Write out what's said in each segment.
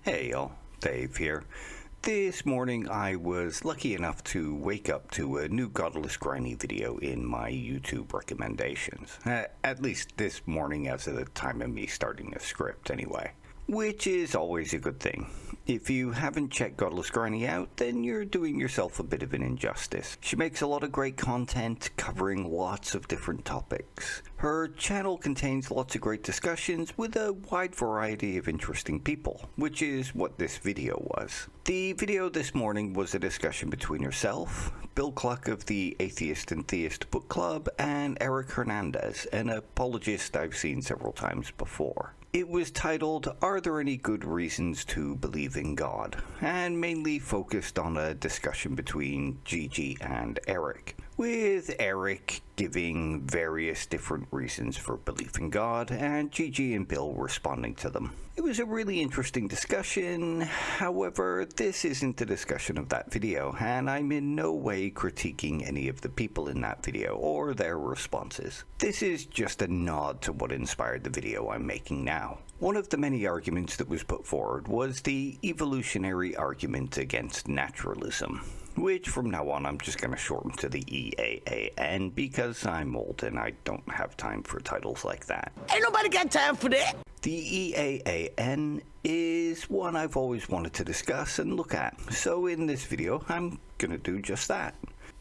Hey y'all, Dave here. This morning I was lucky enough to wake up to a new Godless Granny video in my YouTube recommendations. At least this morning as of the time of me starting the script anyway. Which is always a good thing. If you haven't checked Godless Granny out, then you're doing yourself a bit of an injustice. She makes a lot of great content covering lots of different topics. Her channel contains lots of great discussions with a wide variety of interesting people, which is what this video was. The video this morning was a discussion between herself, Bill Cluck of the Atheist and Theist Book Club, and Eric Hernandez, an apologist I've seen several times before. It was titled, Are There Any Good Reasons to Believe in God? And mainly focused on a discussion between Gigi and Eric, with Eric giving various different reasons for belief in God, and Gigi and Bill responding to them. It was a really interesting discussion. However, this isn't the discussion of that video, and I'm in no way critiquing any of the people in that video or their responses. This is just a nod to what inspired the video I'm making now. One of the many arguments that was put forward was the Evolutionary Argument Against Naturalism, which from now on I'm just going to shorten to the EAAN because I'm old and I don't have time for titles like that. Ain't nobody got time for that! The EAAN is one I've always wanted to discuss and look at, so in this video I'm going to do just that.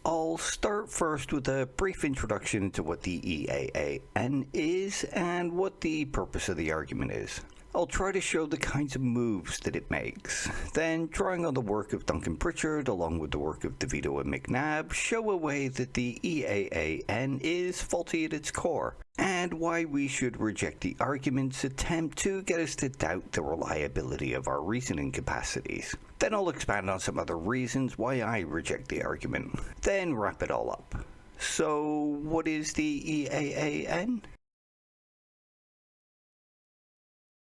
I'll start first with a brief introduction into what the EAAN is and what the purpose of the argument is. I'll try to show the kinds of moves that it makes. Then, drawing on the work of Duncan Pritchard along with the work of DeVito and McNabb, show a way that the EAAN is faulty at its core, and why we should reject the argument's attempt to get us to doubt the reliability of our reasoning capacities. Then I'll expand on some other reasons why I reject the argument, then wrap it all up. So, what is the EAAN?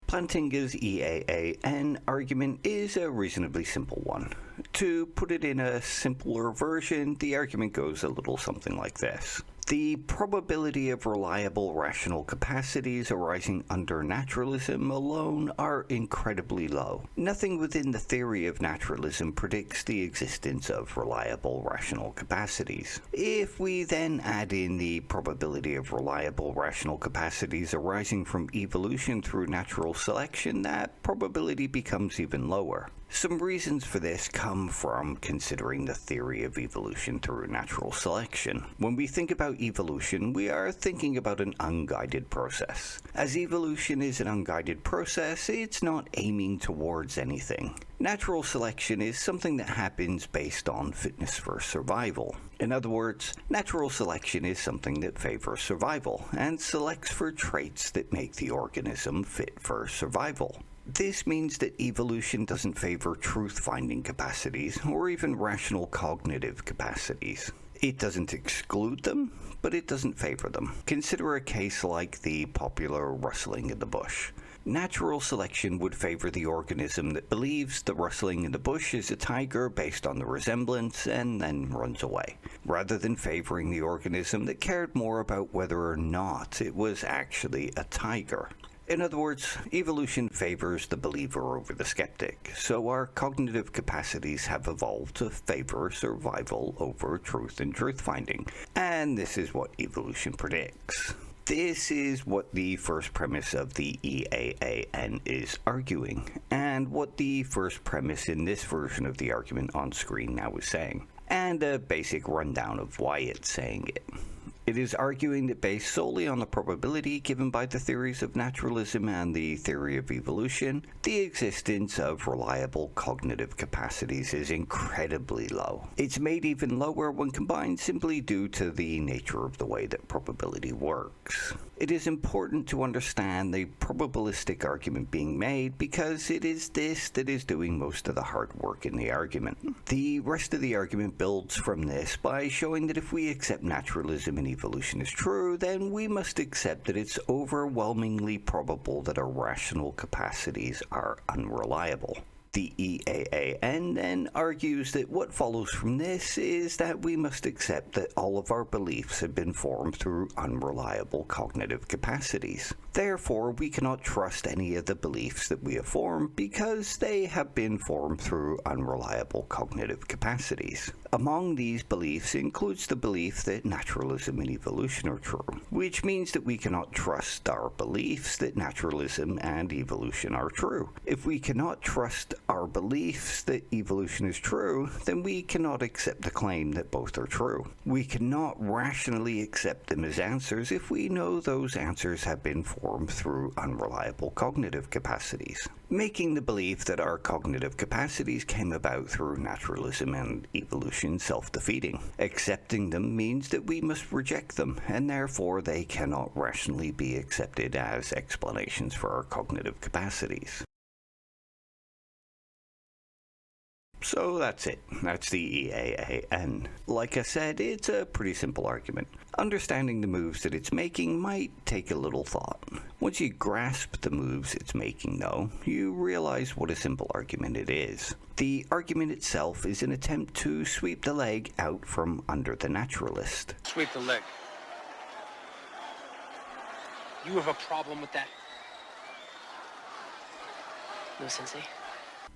Plantinga's EAAN argument is a reasonably simple one. To put it in a simpler version, the argument goes a little something like this. The probability of reliable rational capacities arising under naturalism alone are incredibly low. Nothing within the theory of naturalism predicts the existence of reliable rational capacities. If we then add in the probability of reliable rational capacities arising from evolution through natural selection, that probability becomes even lower. Some reasons for this come from considering the theory of evolution through natural selection. When we think about evolution, we are thinking about an unguided process. As evolution is an unguided process, it's not aiming towards anything. Natural selection is something that happens based on fitness for survival. In other words, natural selection is something that favors survival and selects for traits that make the organism fit for survival. This means that evolution doesn't favor truth-finding capacities or even rational cognitive capacities. It doesn't exclude them, but it doesn't favor them. Consider a case like the popular rustling in the bush. Natural selection would favor the organism that believes the rustling in the bush is a tiger based on the resemblance and then runs away, rather than favoring the organism that cared more about whether or not it was actually a tiger. In other words, evolution favors the believer over the skeptic, so our cognitive capacities have evolved to favor survival over truth and truth-finding, and this is what evolution predicts. This is what the first premise of the EAAN is arguing, and what the first premise in this version of the argument on screen now is saying, and a basic rundown of why it's saying it. It is arguing that based solely on the probability given by the theories of naturalism and the theory of evolution, the existence of reliable cognitive capacities is incredibly low. It's made even lower when combined simply due to the nature of the way that probability works. It is important to understand the probabilistic argument being made because it is this that is doing most of the hard work in the argument. The rest of the argument builds from this by showing that if we accept naturalism and evolution is true, then we must accept that it's overwhelmingly probable that our rational capacities are unreliable. The EAAN then argues that what follows from this is that we must accept that all of our beliefs have been formed through unreliable cognitive capacities. Therefore, we cannot trust any of the beliefs that we have formed because they have been formed through unreliable cognitive capacities. Among these beliefs includes the belief that naturalism and evolution are true, which means that we cannot trust our beliefs that naturalism and evolution are true. If we cannot trust our beliefs that evolution is true, then we cannot accept the claim that both are true. We cannot rationally accept them as answers if we know those answers have been formed through unreliable cognitive capacities, making the belief that our cognitive capacities came about through naturalism and evolution self-defeating. Accepting them means that we must reject them, and therefore they cannot rationally be accepted as explanations for our cognitive capacities. So that's it. That's the EAAN. Like I said, it's a pretty simple argument. Understanding the moves that it's making might take a little thought. Once you grasp the moves it's making, though, you realize what a simple argument it is. The argument itself is an attempt to sweep the leg out from under the naturalist. Sweep the leg. You have a problem with that? No, Sensei.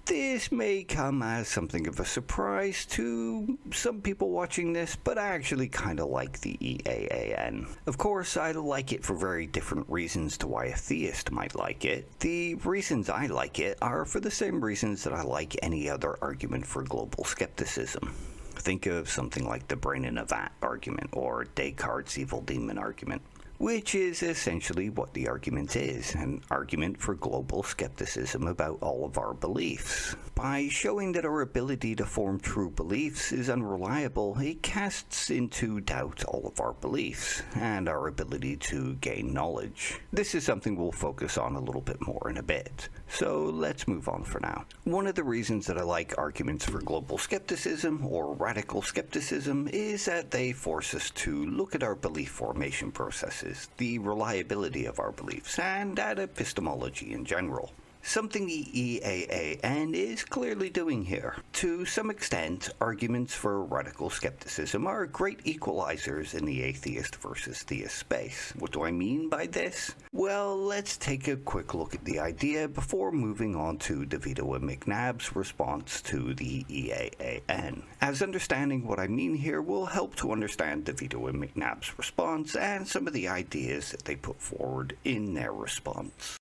This may come as something of a surprise to some people watching this, but I actually kind of like the EAAN. Of course, I like it for very different reasons to why a theist might like it. The reasons I like it are for the same reasons that I like any other argument for global skepticism. Think of something like the brain in a vat argument, or Descartes' evil demon argument, which is essentially what the argument is, an argument for global skepticism about all of our beliefs. By showing that our ability to form true beliefs is unreliable, it casts into doubt all of our beliefs, and our ability to gain knowledge. This is something we'll focus on a little bit more in a bit, so let's move on for now. One of the reasons that I like arguments for global skepticism, or radical skepticism, is that they force us to look at our belief formation processes, the reliability of our beliefs, and at epistemology in general. Something the EAAN is clearly doing here. To some extent, arguments for radical skepticism are great equalizers in the atheist versus theist space. What do I mean by this? Well, let's take a quick look at the idea before moving on to DeVito and McNabb's response to the EAAN, as understanding what I mean here will help to understand DeVito and McNabb's response and some of the ideas that they put forward in their response.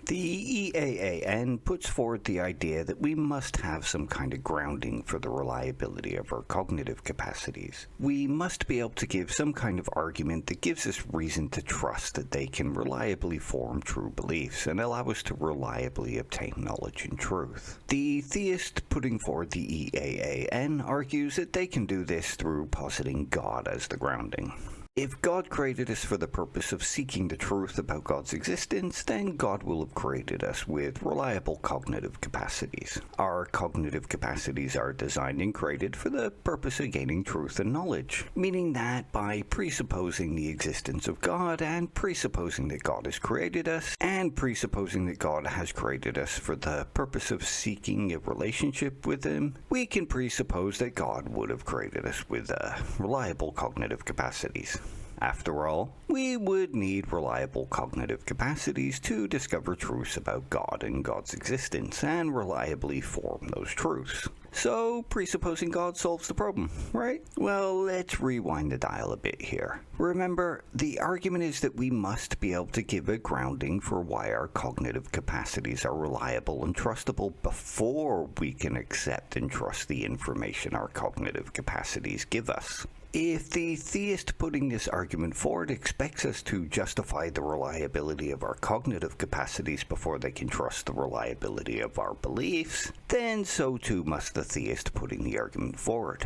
The EAAN puts forward the idea that we must have some kind of grounding for the reliability of our cognitive capacities. We must be able to give some kind of argument that gives us reason to trust that they can reliably form true beliefs and allow us to reliably obtain knowledge and truth. The theist putting forward the EAAN argues that they can do this through positing God as the grounding. If God created us for the purpose of seeking the truth about God's existence, then God will have created us with reliable cognitive capacities. Our cognitive capacities are designed and created for the purpose of gaining truth and knowledge, meaning that by presupposing the existence of God and presupposing that God has created us, and presupposing that God has created us for the purpose of seeking a relationship with Him, we can presuppose that God would have created us with reliable cognitive capacities. After all, we would need reliable cognitive capacities to discover truths about God and God's existence and reliably form those truths. So, presupposing God solves the problem, right? Well, let's rewind the dial a bit here. Remember, the argument is that we must be able to give a grounding for why our cognitive capacities are reliable and trustable before we can accept and trust the information our cognitive capacities give us. If the theist putting this argument forward expects us to justify the reliability of our cognitive capacities before they can trust the reliability of our beliefs, then so too must the theist putting the argument forward.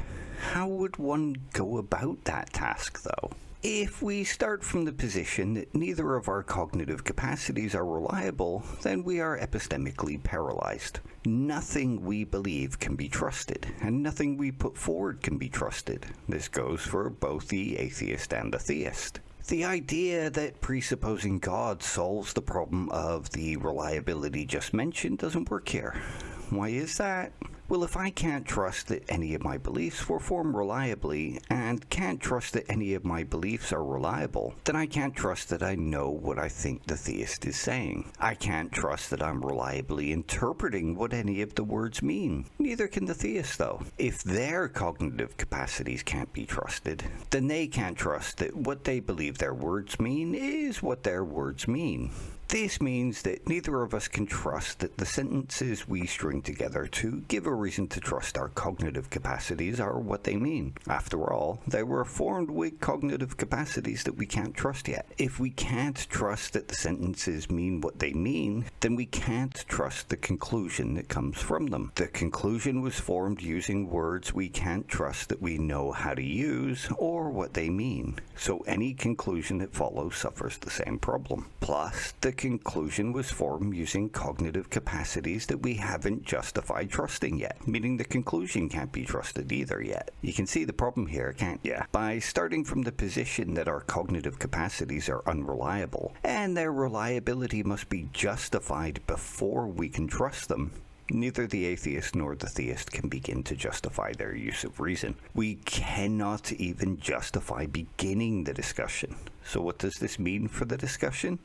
How would one go about that task, though? If we start from the position that neither of our cognitive capacities are reliable, then we are epistemically paralyzed. Nothing we believe can be trusted, and nothing we put forward can be trusted. This goes for both the atheist and the theist. The idea that presupposing God solves the problem of the reliability just mentioned doesn't work here. Why is that? Well, if I can't trust that any of my beliefs were formed reliably, and can't trust that any of my beliefs are reliable, then I can't trust that I know what I think the theist is saying. I can't trust that I'm reliably interpreting what any of the words mean. Neither can the theist, though. If their cognitive capacities can't be trusted, then they can't trust that what they believe their words mean is what their words mean. This means that neither of us can trust that the sentences we string together to give a reason to trust our cognitive capacities are what they mean. After all, they were formed with cognitive capacities that we can't trust yet. If we can't trust that the sentences mean what they mean, then we can't trust the conclusion that comes from them. The conclusion was formed using words we can't trust that we know how to use or what they mean. So any conclusion that follows suffers the same problem. Plus, the conclusion was formed using cognitive capacities that we haven't justified trusting yet, meaning the conclusion can't be trusted either yet. You can see the problem here, can't you? By starting from the position that our cognitive capacities are unreliable, and their reliability must be justified before we can trust them, neither the atheist nor the theist can begin to justify their use of reason. We cannot even justify beginning the discussion. So what does this mean for the discussion?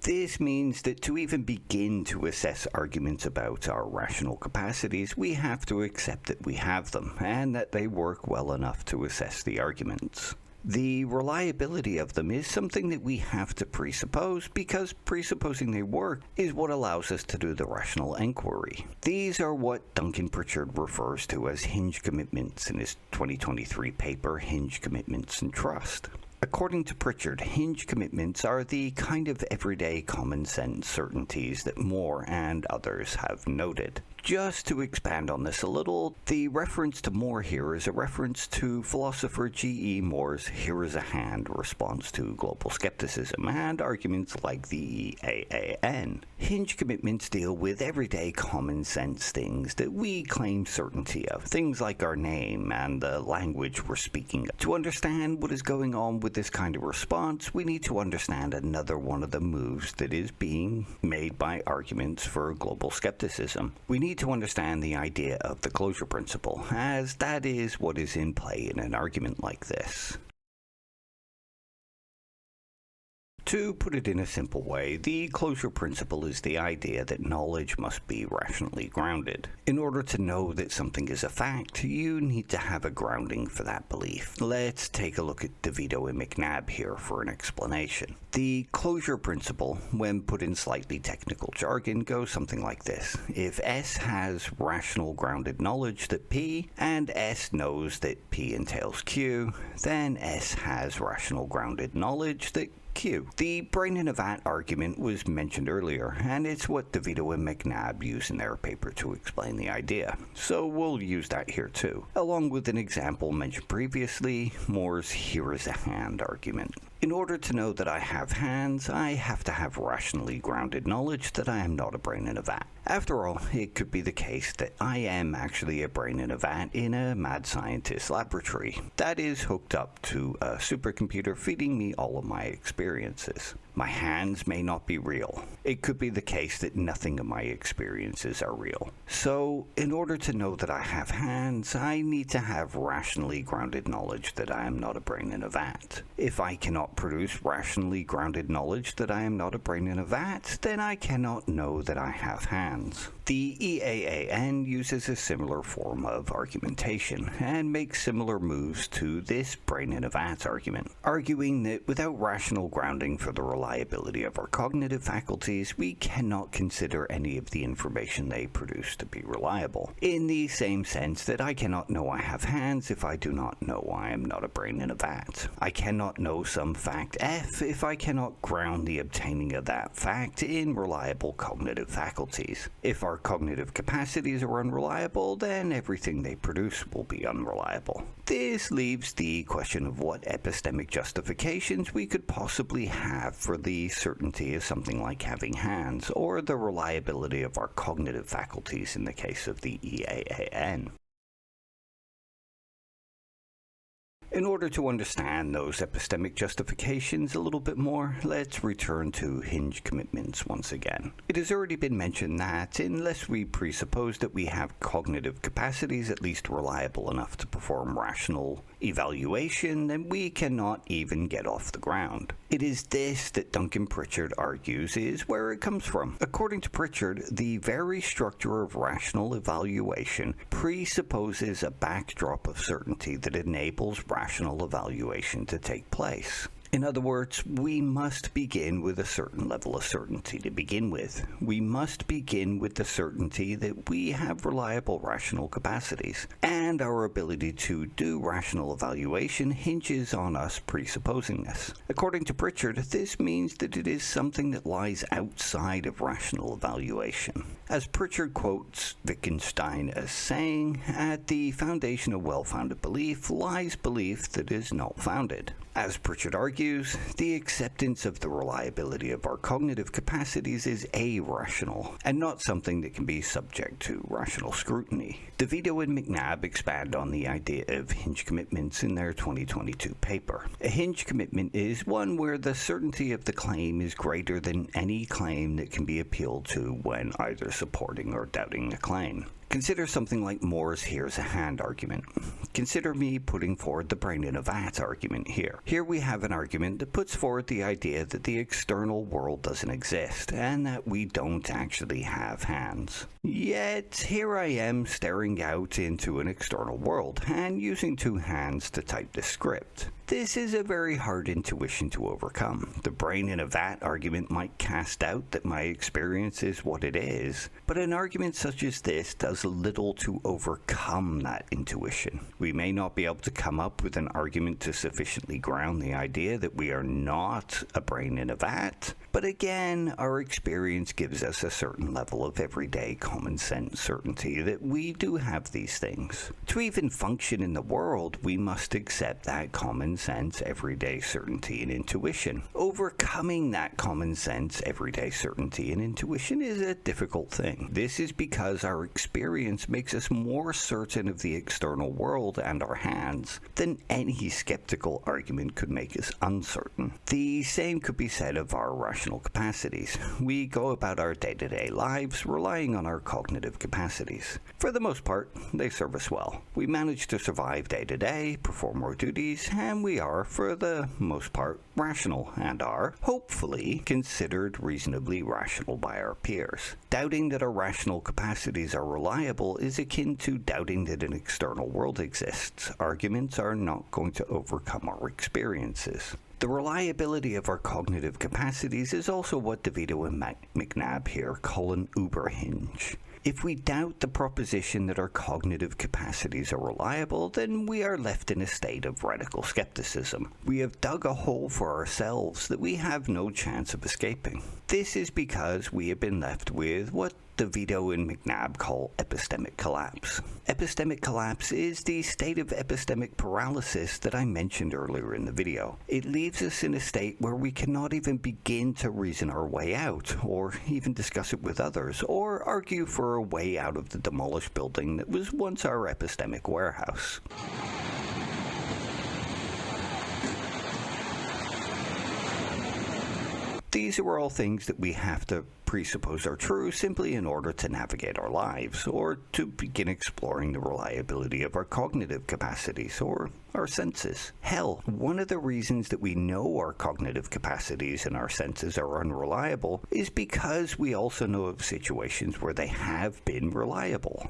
This means that to even begin to assess arguments about our rational capacities, we have to accept that we have them, and that they work well enough to assess the arguments. The reliability of them is something that we have to presuppose, because presupposing they work is what allows us to do the rational inquiry. These are what Duncan Pritchard refers to as hinge commitments in his 2023 paper, Hinge Commitments and Trust. According to Pritchard, hinge commitments are the kind of everyday common sense certainties that Moore and others have noted. Just to expand on this a little, the reference to Moore here is a reference to philosopher G.E. Moore's "Here is a Hand" response to global skepticism and arguments like the EAAN. Hinge commitments deal with everyday common sense things that we claim certainty of, things like our name and the language we're speaking. To understand what is going on with this kind of response, we need to understand another one of the moves that is being made by arguments for global skepticism. We need to understand the idea of the closure principle, as that is what is in play in an argument like this. To put it in a simple way, the closure principle is the idea that knowledge must be rationally grounded. In order to know that something is a fact, you need to have a grounding for that belief. Let's take a look at DeVito and McNabb here for an explanation. The closure principle, when put in slightly technical jargon, goes something like this. If S has rational grounded knowledge that P, and S knows that P entails Q, then S has rational grounded knowledge that Q. The brain in a vat argument was mentioned earlier, and it's what DeVito and McNabb use in their paper to explain the idea. So we'll use that here too, along with an example mentioned previously, Moore's "Here is a Hand" argument. In order to know that I have hands, I have to have rationally grounded knowledge that I am not a brain in a vat. After all, it could be the case that I am actually a brain in a vat in a mad scientist laboratory that is hooked up to a supercomputer feeding me all of my experiences. My hands may not be real. It could be the case that nothing of my experiences are real. So, in order to know that I have hands, I need to have rationally grounded knowledge that I am not a brain in a vat. If I cannot produce rationally grounded knowledge that I am not a brain in a vat, then I cannot know that I have hands. The EAAN uses a similar form of argumentation and makes similar moves to this brain in a vat argument, arguing that without rational grounding for the reliability of our cognitive faculties, we cannot consider any of the information they produce to be reliable. In the same sense that I cannot know I have hands if I do not know I am not a brain in a vat. I cannot know some fact F if I cannot ground the obtaining of that fact in reliable cognitive faculties. If our cognitive capacities are unreliable, then everything they produce will be unreliable. This leaves the question of what epistemic justifications we could possibly have for the certainty of something like having hands, or the reliability of our cognitive faculties in the case of the EAAN. In order to understand those epistemic justifications a little bit more, let's return to hinge commitments once again. It has already been mentioned that, unless we presuppose that we have cognitive capacities at least reliable enough to perform rational evaluation, then we cannot even get off the ground. It is this that Duncan Pritchard argues is where it comes from. According to Pritchard, the very structure of rational evaluation presupposes a backdrop of certainty that enables rational evaluation to take place. In other words, we must begin with a certain level of certainty to begin with. We must begin with the certainty that we have reliable rational capacities, and our ability to do rational evaluation hinges on us presupposing this. According to Pritchard, this means that it is something that lies outside of rational evaluation. As Pritchard quotes Wittgenstein as saying, "At the foundation of well-founded belief lies belief that is not founded." As Pritchard argues, the acceptance of the reliability of our cognitive capacities is irrational, and not something that can be subject to rational scrutiny. DeVito and McNabb expand on the idea of hinge commitments in their 2022 paper. A hinge commitment is one where the certainty of the claim is greater than any claim that can be appealed to when either supporting or doubting the claim. Consider something like Moore's "here's a hand" argument. Consider me putting forward the brain in a vat argument here. Here we have an argument that puts forward the idea that the external world doesn't exist, and that we don't actually have hands. Yet, here I am staring out into an external world, and using two hands to type this script. This is a very hard intuition to overcome. The brain in a vat argument might cast doubt that my experience is what it is, but an argument such as this does little to overcome that intuition. We may not be able to come up with an argument to sufficiently ground the idea that we are not a brain in a vat, but again, our experience gives us a certain level of everyday common sense certainty that we do have these things. To even function in the world, we must accept that common sense everyday certainty and intuition. Overcoming that common sense everyday certainty and intuition is a difficult thing. This is because our experience makes us more certain of the external world and our hands than any skeptical argument could make us uncertain. The same could be said of our rational capacities. We go about our day-to-day lives relying on our cognitive capacities. For the most part, they serve us well. We manage to survive day to day, perform our duties, and we are, for the most part, rational and are, hopefully, considered reasonably rational by our peers. Doubting that our rational capacities are reliable is akin to doubting that an external world exists. Arguments are not going to overcome our experiences. The reliability of our cognitive capacities is also what DeVito and McNabb here call an uberhinge. If we doubt the proposition that our cognitive capacities are reliable, then we are left in a state of radical skepticism. We have dug a hole for ourselves that we have no chance of escaping. This is because we have been left with what DeVito and McNabb call epistemic collapse. Epistemic collapse is the state of epistemic paralysis that I mentioned earlier in the video. It leaves us in a state where we cannot even begin to reason our way out, or even discuss it with others, or argue for a way out of the demolished building that was once our epistemic warehouse. These are all things that we have to presuppose are true simply in order to navigate our lives, or to begin exploring the reliability of our cognitive capacities, or our senses. Hell, one of the reasons that we know our cognitive capacities and our senses are unreliable is because we also know of situations where they have been reliable.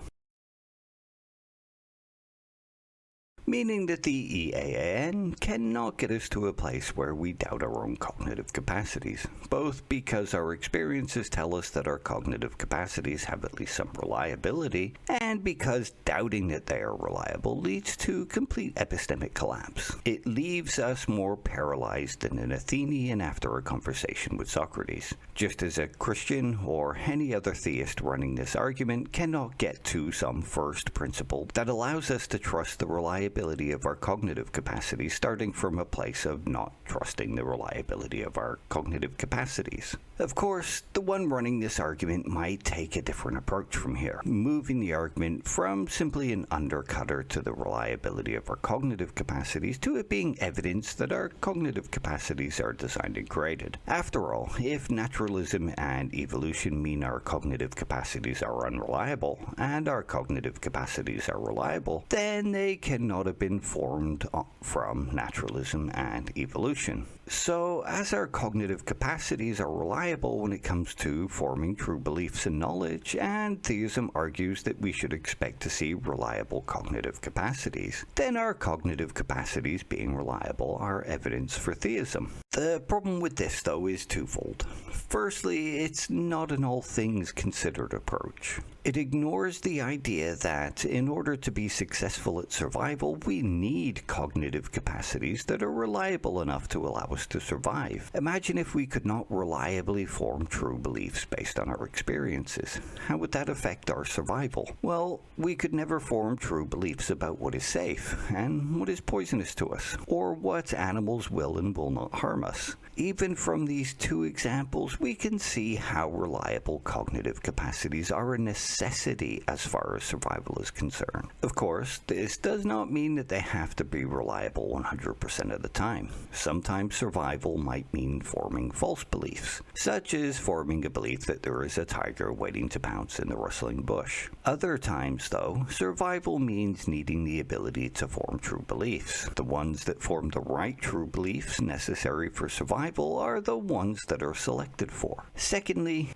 Meaning that the EAAN cannot get us to a place where we doubt our own cognitive capacities, both because our experiences tell us that our cognitive capacities have at least some reliability, and because doubting that they are reliable leads to complete epistemic collapse. It leaves us more paralyzed than an Athenian after a conversation with Socrates. Just as a Christian or any other theist running this argument cannot get to some first principle that allows us to trust the reliability of our cognitive capacity, starting from a place of not trusting the reliability of our cognitive capacities. Of course, the one running this argument might take a different approach from here, moving the argument argument from simply an undercutter to the reliability of our cognitive capacities to it being evidence that our cognitive capacities are designed and created. After all, if naturalism and evolution mean our cognitive capacities are unreliable and our cognitive capacities are reliable, then they cannot have been formed from naturalism and evolution. So, as our cognitive capacities are reliable when it comes to forming true beliefs and knowledge, and theism argues that we should expect to see reliable cognitive capacities, then our cognitive capacities being reliable are evidence for theism. The problem with this, though, is twofold. Firstly, it's not an all things considered approach. It ignores the idea that in order to be successful at survival, we need cognitive capacities that are reliable enough to allow us to survive. Imagine if we could not reliably form true beliefs based on our experiences. How would that affect our survival? Well, we could never form true beliefs about what is safe and what is poisonous to us, or what animals will and will not harm us. Even from these two examples, we can see how reliable cognitive capacities are a necessity as far as survival is concerned. Of course, this does not mean that they have to be reliable 100% of the time. Sometimes survival might mean forming false beliefs, such as forming a belief that there is a tiger waiting to pounce in the rustling bush. Other times, though, survival means needing the ability to form true beliefs. The ones that form the right true beliefs necessary for survival are the ones that are selected for. Secondly,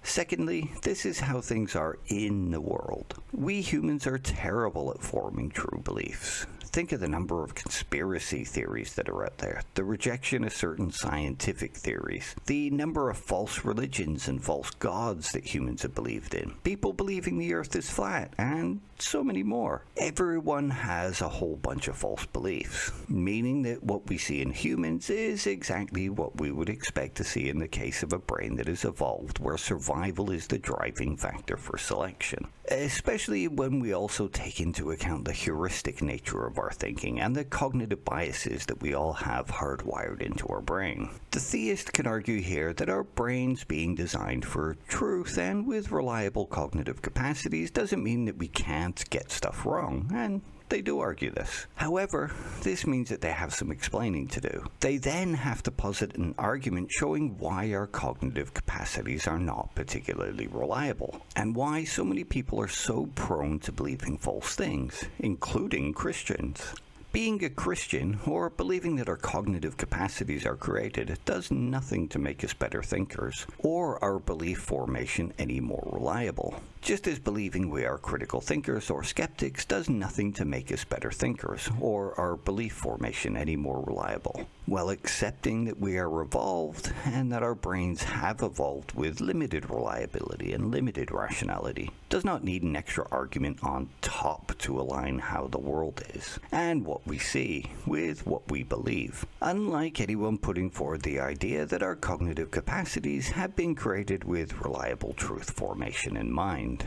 this is how things are in the world. We humans are terrible at forming true beliefs. Think of the number of conspiracy theories that are out there, the rejection of certain scientific theories, the number of false religions and false gods that humans have believed in, people believing the earth is flat, and so many more. Everyone has a whole bunch of false beliefs, meaning that what we see in humans is exactly what we would expect to see in the case of a brain that is evolved where survival is the driving factor for selection. Especially when we also take into account the heuristic nature of our thinking and the cognitive biases that we all have hardwired into our brain. The theist can argue here that our brains being designed for truth and with reliable cognitive capacities doesn't mean that we can't get stuff wrong, and they do argue this. However, this means that they have some explaining to do. They then have to posit an argument showing why our cognitive capacities are not particularly reliable, and why so many people are so prone to believing false things, including Christians. Being a Christian, or believing that our cognitive capacities are created, does nothing to make us better thinkers, or our belief formation any more reliable. Just as believing we are critical thinkers or skeptics does nothing to make us better thinkers, or our belief formation any more reliable. While accepting that we are evolved, and that our brains have evolved with limited reliability and limited rationality, does not need an extra argument on top to align how the world is, and what we see, with what we believe. Unlike anyone putting forward the idea that our cognitive capacities have been created with reliable truth formation in mind.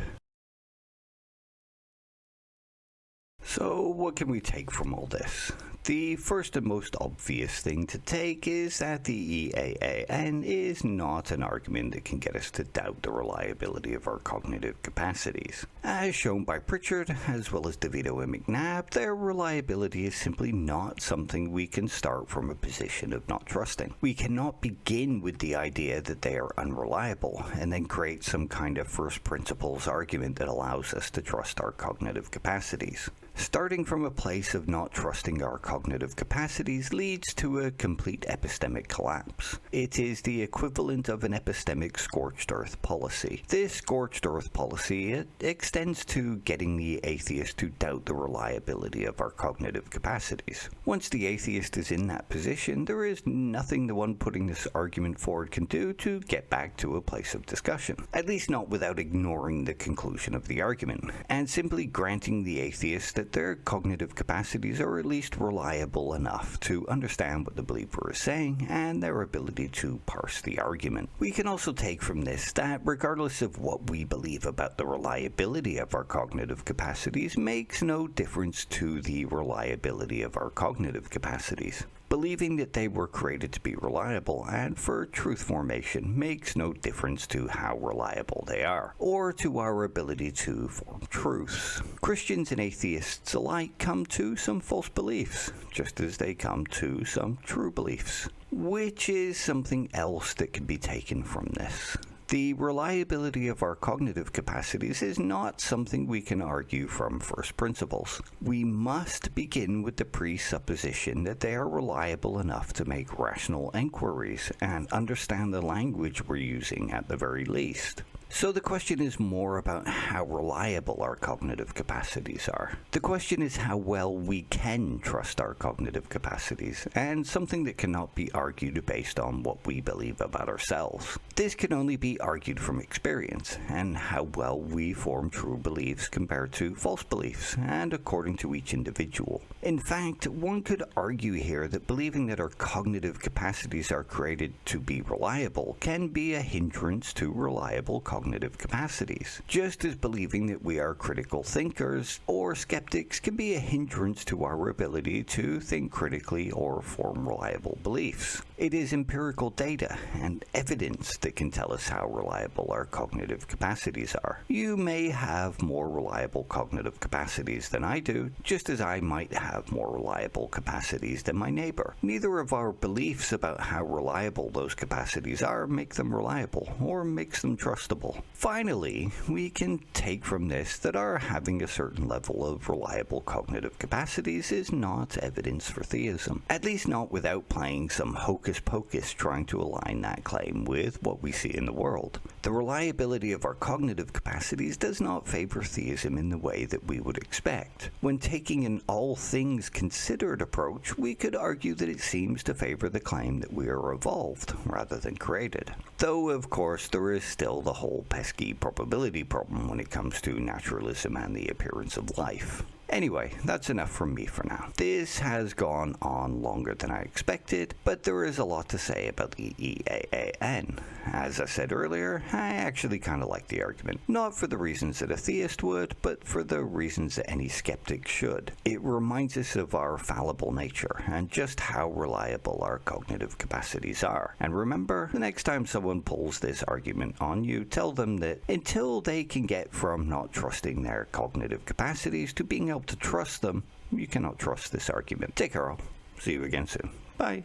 So, what can we take from all this? The first and most obvious thing to take is that the EAAN is not an argument that can get us to doubt the reliability of our cognitive capacities. As shown by Pritchard, as well as DeVito and McNabb, their reliability is simply not something we can start from a position of not trusting. We cannot begin with the idea that they are unreliable, and then create some kind of first principles argument that allows us to trust our cognitive capacities. Starting from a place of not trusting our cognitive capacities leads to a complete epistemic collapse. It is the equivalent of an epistemic scorched earth policy. This scorched earth policy extends to getting the atheist to doubt the reliability of our cognitive capacities. Once the atheist is in that position, there is nothing the one putting this argument forward can do to get back to a place of discussion, at least not without ignoring the conclusion of the argument, and simply granting the atheist that their cognitive capacities are at least reliable enough to understand what the believer is saying and their ability to parse the argument. We can also take from this that regardless of what we believe about the reliability of our cognitive capacities makes no difference to the reliability of our cognitive capacities. Believing that they were created to be reliable and for truth formation makes no difference to how reliable they are, or to our ability to form truths. Christians and atheists alike come to some false beliefs, just as they come to some true beliefs, which is something else that can be taken from this. The reliability of our cognitive capacities is not something we can argue from first principles. We must begin with the presupposition that they are reliable enough to make rational inquiries and understand the language we're using at the very least. So the question is more about how reliable our cognitive capacities are. The question is how well we can trust our cognitive capacities, and something that cannot be argued based on what we believe about ourselves. This can only be argued from experience, and how well we form true beliefs compared to false beliefs, and according to each individual. In fact, one could argue here that believing that our cognitive capacities are created to be reliable can be a hindrance to reliable cognitive capacities, just as believing that we are critical thinkers or skeptics can be a hindrance to our ability to think critically or form reliable beliefs. It is empirical data and evidence that can tell us how reliable our cognitive capacities are. You may have more reliable cognitive capacities than I do, just as I might have more reliable capacities than my neighbor. Neither of our beliefs about how reliable those capacities are make them reliable or makes them trustable. Finally, we can take from this that our having a certain level of reliable cognitive capacities is not evidence for theism, at least not without playing some hocus pocus trying to align that claim with what we see in the world. The reliability of our cognitive capacities does not favor theism in the way that we would expect. When taking an all things considered approach, we could argue that it seems to favor the claim that we are evolved rather than created. Though, of course, there is still the whole pesky probability problem when it comes to naturalism and the appearance of life. Anyway, that's enough from me for now. This has gone on longer than I expected, but there is a lot to say about the EAAN. As I said earlier, I actually kind of like the argument. Not for the reasons that a theist would, but for the reasons that any skeptic should. It reminds us of our fallible nature and just how reliable our cognitive capacities are. And remember, the next time someone pulls this argument on you, tell them that until they can get from not trusting their cognitive capacities to being able to trust them, you cannot trust this argument. Take care all. See you again soon. Bye.